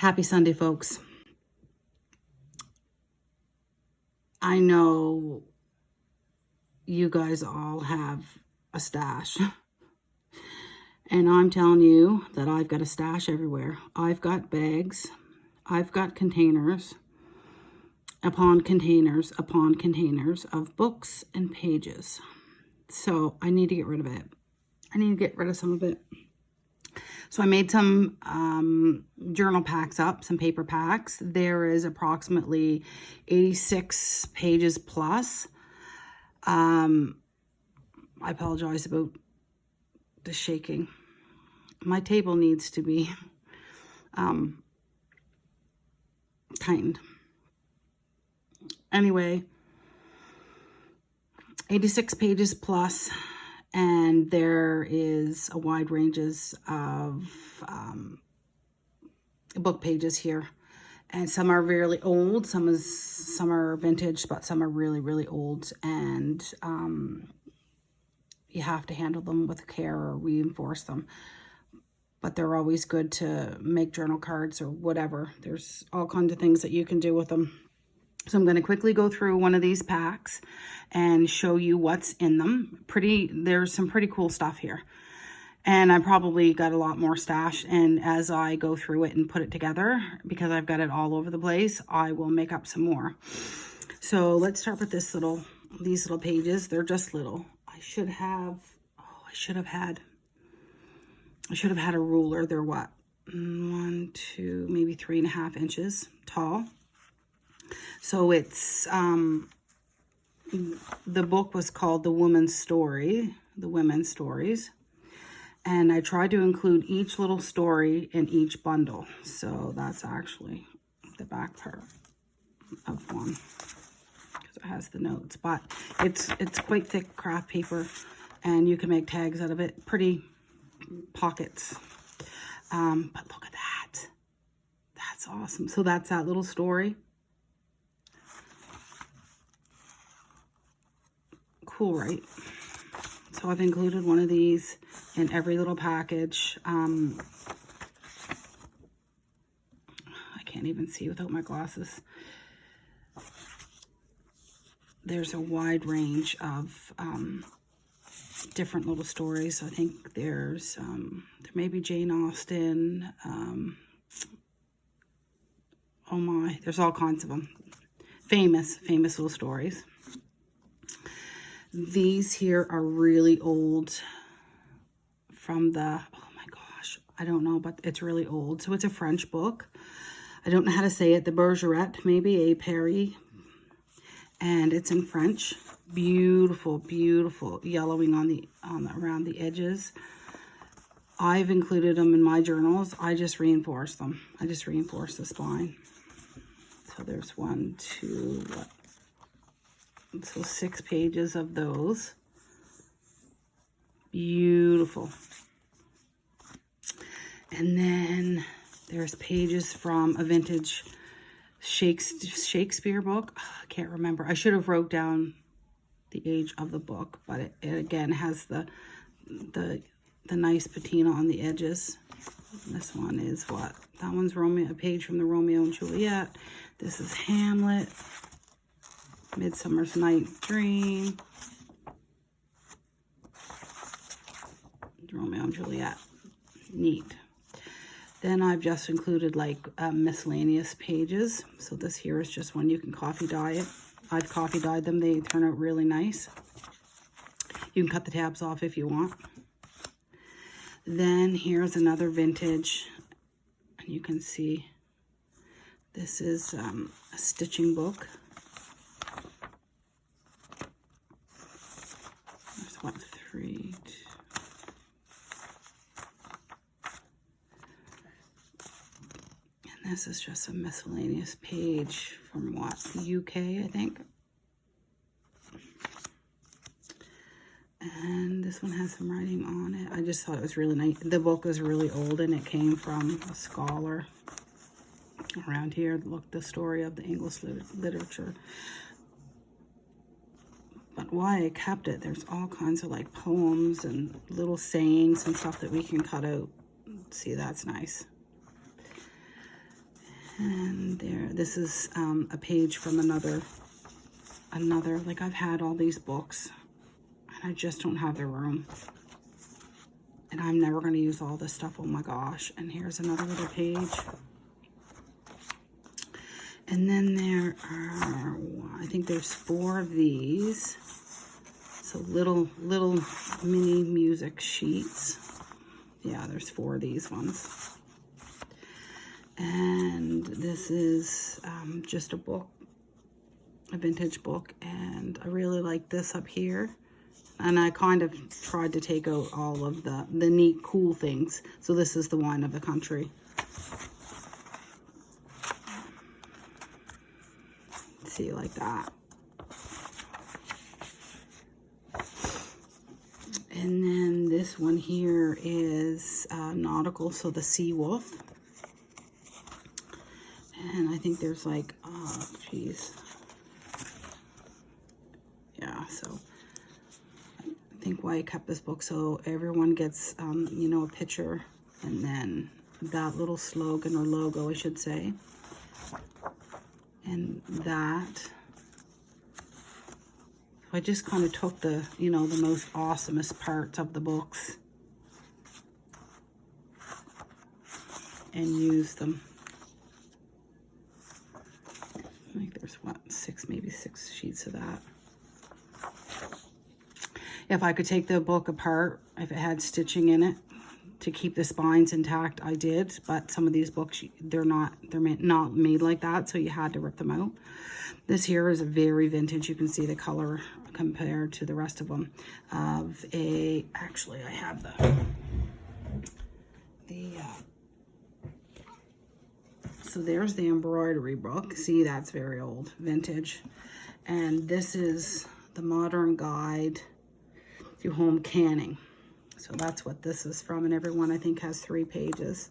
Happy Sunday, folks. I know you guys all have a stash. And I'm telling you that I've got a stash everywhere. I've got bags. I've got containers upon containers upon containers of books and pages. So I need to get rid of it. I need to get rid of some of it. So I made some journal packs up, some paper packs. There is approximately 86 pages plus. I apologize about the shaking. My table needs to be tightened. Anyway, 86 pages plus. And there is a wide ranges of book pages here. And some are really old, some are vintage, but some are really, really old. And you have to handle them with care or reinforce them. But they're always good to make journal cards or whatever. There's all kinds of things that you can do with them. So I'm going to quickly go through one of these packs and show you what's in them. There's some pretty cool stuff here. And I probably got a lot more stash. And as I go through it and put it together, because I've got it all over the place, I will make up some more. So let's start with these little pages. They're just little. I should have had a ruler. They're what? 1, 2, maybe 3.5 inches tall. So it's, the book was called The Woman's Story, The Women's Stories. And I tried to include each little story in each bundle. So that's actually the back part of one, because it has the notes. But it's quite thick craft paper, and you can make tags out of it. Pretty pockets. But look at that. That's awesome. So that's that little story. Cool, right? So I've included one of these in every little package. I can't even see without my glasses. There's a wide range of different little stories. I think there's there may be Jane Austen. Oh my, there's all kinds of them. Famous little stories. These here are really old from the, oh my gosh, I don't know, but it's really old. So it's a French book. I don't know how to say it. The Bergeret, maybe A Paris. And it's in French. Beautiful, beautiful yellowing around the edges. I've included them in my journals. I just reinforce them. I just reinforce the spine. So there's 1, 2, so 6 pages of those. Beautiful. And then there's pages from a vintage Shakespeare book. I can't remember. I should have wrote down the age of the book, but it again has the nice patina on the edges. This one is what? That one's a page from the Romeo and Juliet. This is Hamlet. Midsummer's Night's Dream. Romeo and Juliet. Neat. Then I've just included like miscellaneous pages. So this here is just one you can coffee dye it. I've coffee dyed them. They turn out really nice. You can cut the tabs off if you want. Then here's another vintage. And you can see this is a stitching book. There's 1, 3, 2. And this is just a miscellaneous page from what? The UK, I think. And this one has some writing on it. I just thought it was really nice. The book was really old and it came from a scholar around here. Look, the story of the English literature. But why I kept it, there's all kinds of like poems and little sayings and stuff that we can cut out. See, that's nice. And there, this is a page from another, like I've had all these books and I just don't have the room. And I'm never going to use all this stuff, oh my gosh. And here's another little page. And then there are, I think there's 4 of these. So little mini music sheets. Yeah, there's 4 of these ones. And this is just a book, a vintage book. And I really like this up here. And I kind of tried to take out all of the neat, cool things. So this is the wine of the country. See, like that. And then this one here is nautical, so the Sea Wolf. And I think there's like, oh, geez. Yeah, so I think why I kept this book, so everyone gets, you know, a picture and then that little slogan or logo, I should say. And that, I just kind of took the, you know, the most awesomest parts of the books and used them. I think there's what, 6, maybe 6 sheets of that. If I could take the book apart, if it had stitching in it to keep the spines intact, I did. But some of these books, they're not made like that, so you had to rip them out. This here is a very vintage. You can see the color compared to the rest of them. Of a, actually, I have so there's the embroidery book. See, that's very old, vintage. And this is the Modern Guide to Home Canning. So that's what this is from, and everyone I think has 3 pages.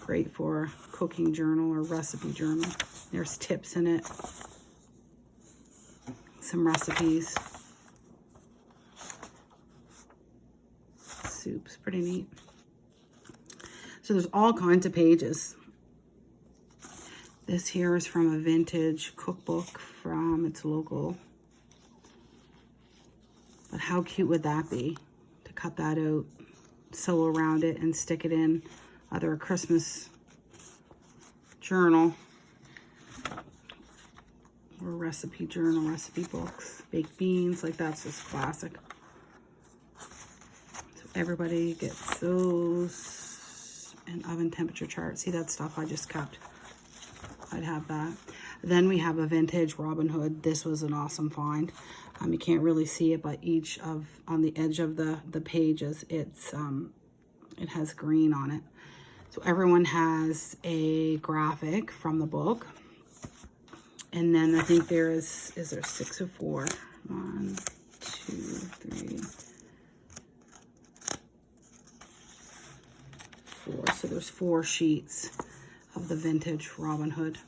Great for cooking journal or recipe journal. There's tips in it. Some recipes. Soups, pretty neat. So there's all kinds of pages. This here is from a vintage cookbook from its local. But how cute would that be to cut that out, sew around it, and stick it in either a Christmas journal or recipe journal, recipe books, baked beans, like that's just classic. So everybody gets those, and oven temperature chart. See, that stuff I just kept. I'd have that. Then we have a vintage Robin Hood. This was an awesome find. You can't really see it, but each of, on the edge of the pages, it's it has green on it. So everyone has a graphic from the book. And then I think there is there 6 or 4? 1, 2, 3, 4. So there's 4 sheets of the vintage Robin Hood.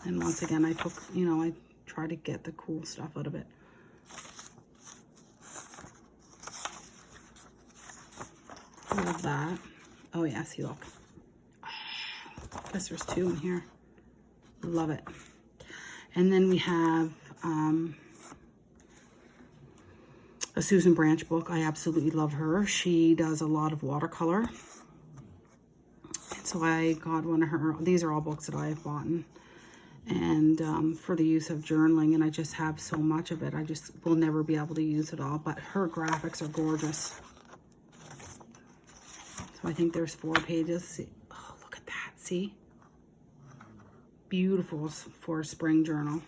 And once again, I took, you know, I try to get the cool stuff out of it. Love that. Oh yeah, see, look. I guess there's 2 in here. Love it. And then we have a Susan Branch book. I absolutely love her. She does a lot of watercolor. And so I got one of her, these are all books that I have bought. And for the use of journaling, and I just have so much of it. I just will never be able to use it all, but her graphics are gorgeous. So I think there's 4 pages. See, oh, look at that, see? Beautiful for a spring journal.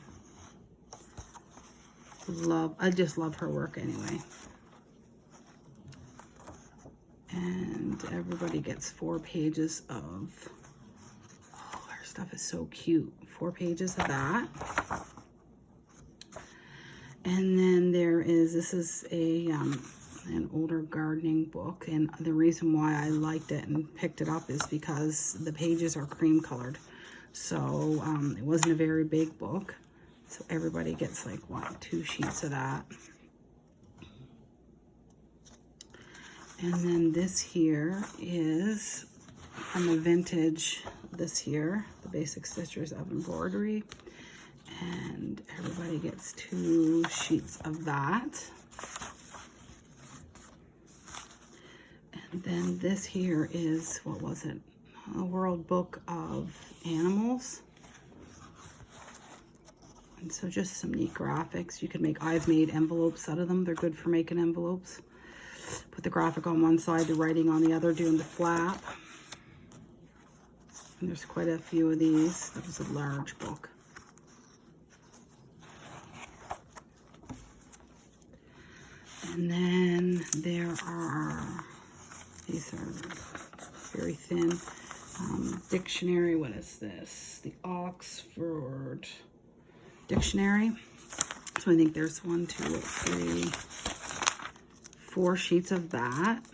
I just love her work anyway. And everybody gets 4 pages of, oh, her stuff is so cute. 4 pages of that. And then there is, this is an older gardening book, and the reason why I liked it and picked it up is because the pages are cream colored. So it wasn't a very big book, so everybody gets like 1, 2 sheets of that. And then this here is from the vintage this here, the Basic Sisters of Embroidery. And everybody gets 2 sheets of that. And then this here is, what was it? A World Book of Animals. And so just some neat graphics. You can make, I've made envelopes out of them. They're good for making envelopes. Put the graphic on one side, the writing on the other, doing the flap. And there's quite a few of these. That was a large book. And then there are, these are very thin. Dictionary, what is this? The Oxford Dictionary. So I think there's 1, 2, 3, 4 sheets of that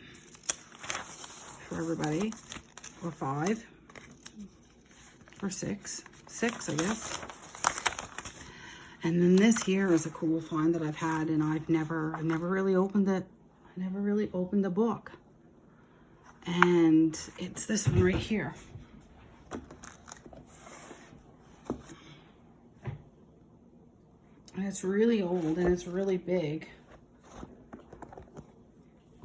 for everybody, or 5, or 6, I guess. And then this here is a cool find that I've had, and I've never really opened it. I never really opened the book. And it's this one right here. And it's really old and it's really big.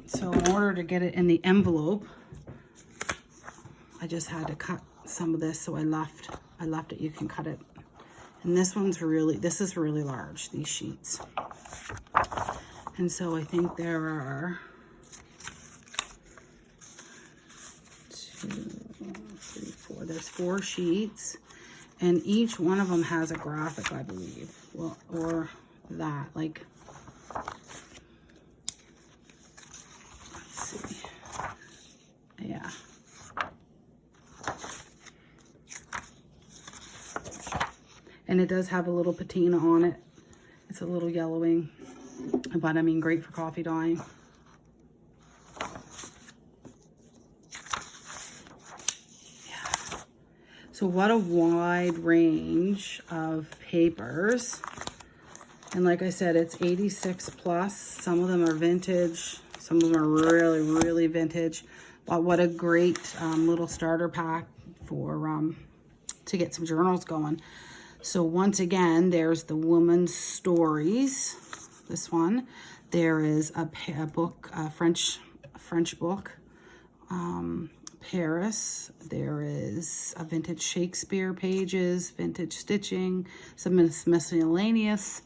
So in order to get it in the envelope, I just had to cut some of this, so I left it. You can cut it. And this one's really, this is really large, these sheets. And so I think there are 2, 3, 4, there's 4 sheets. And each one of them has a graphic, I believe. Well, or that, like, let's see. Yeah. And it does have a little patina on it. It's a little yellowing, but I mean, great for coffee dyeing. Yeah. So what a wide range of papers. And like I said, it's 86 plus. Some of them are vintage. Some of them are really, really vintage. But what a great little starter pack for to get some journals going. So once again, there's the Woman's Stories, this one. There is a book, a French book, Paris. There is a vintage Shakespeare pages, vintage stitching, some miscellaneous,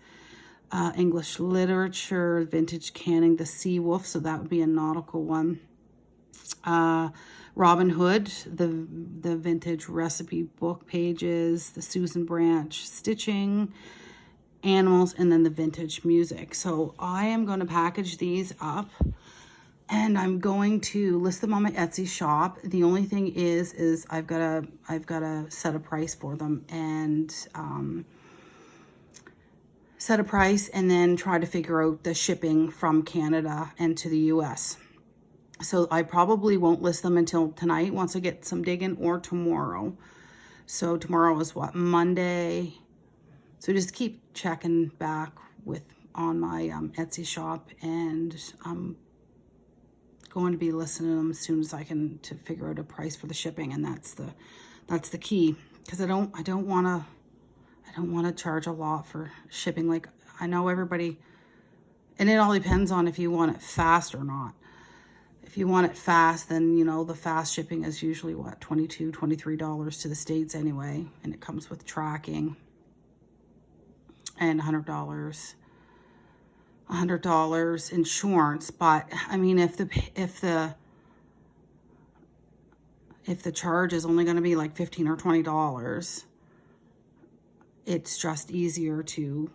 English literature, vintage canning, the Sea Wolf, so that would be a nautical one. Robin Hood, the vintage recipe book pages, the Susan Branch stitching, animals, and then the vintage music. So I am going to package these up and I'm going to list them on my Etsy shop. The only thing is I've got to set a price for them and set a price and then try to figure out the shipping from Canada and to the US. So I probably won't list them until tonight once I get some digging, or tomorrow. So tomorrow is what, Monday? So just keep checking back on my Etsy shop, and I'm going to be listing them as soon as I can to figure out a price for the shipping, and that's the key, because I don't want to charge a lot for shipping. Like, I know everybody, and it all depends on if you want it fast or not. If you want it fast, then, you know, the fast shipping is usually, what, $22, $23 to the States anyway. And it comes with tracking and $100 insurance. But, I mean, if the charge is only going to be like $15 or $20, it's just easier to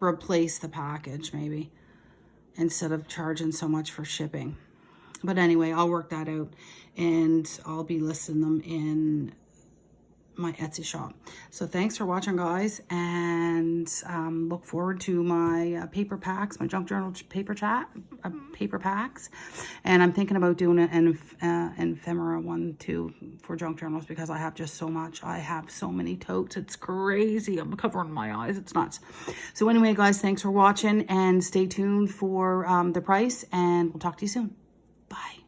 replace the package, maybe, instead of charging so much for shipping. But anyway, I'll work that out, and I'll be listing them in my Etsy shop. So thanks for watching, guys, and look forward to my paper packs, my junk journal paper packs. And I'm thinking about doing an ephemera one too for junk journals, because I have just so much. I have so many totes. It's crazy. I'm covering my eyes. It's nuts. So anyway, guys, thanks for watching, and stay tuned for the price, and we'll talk to you soon. Bye.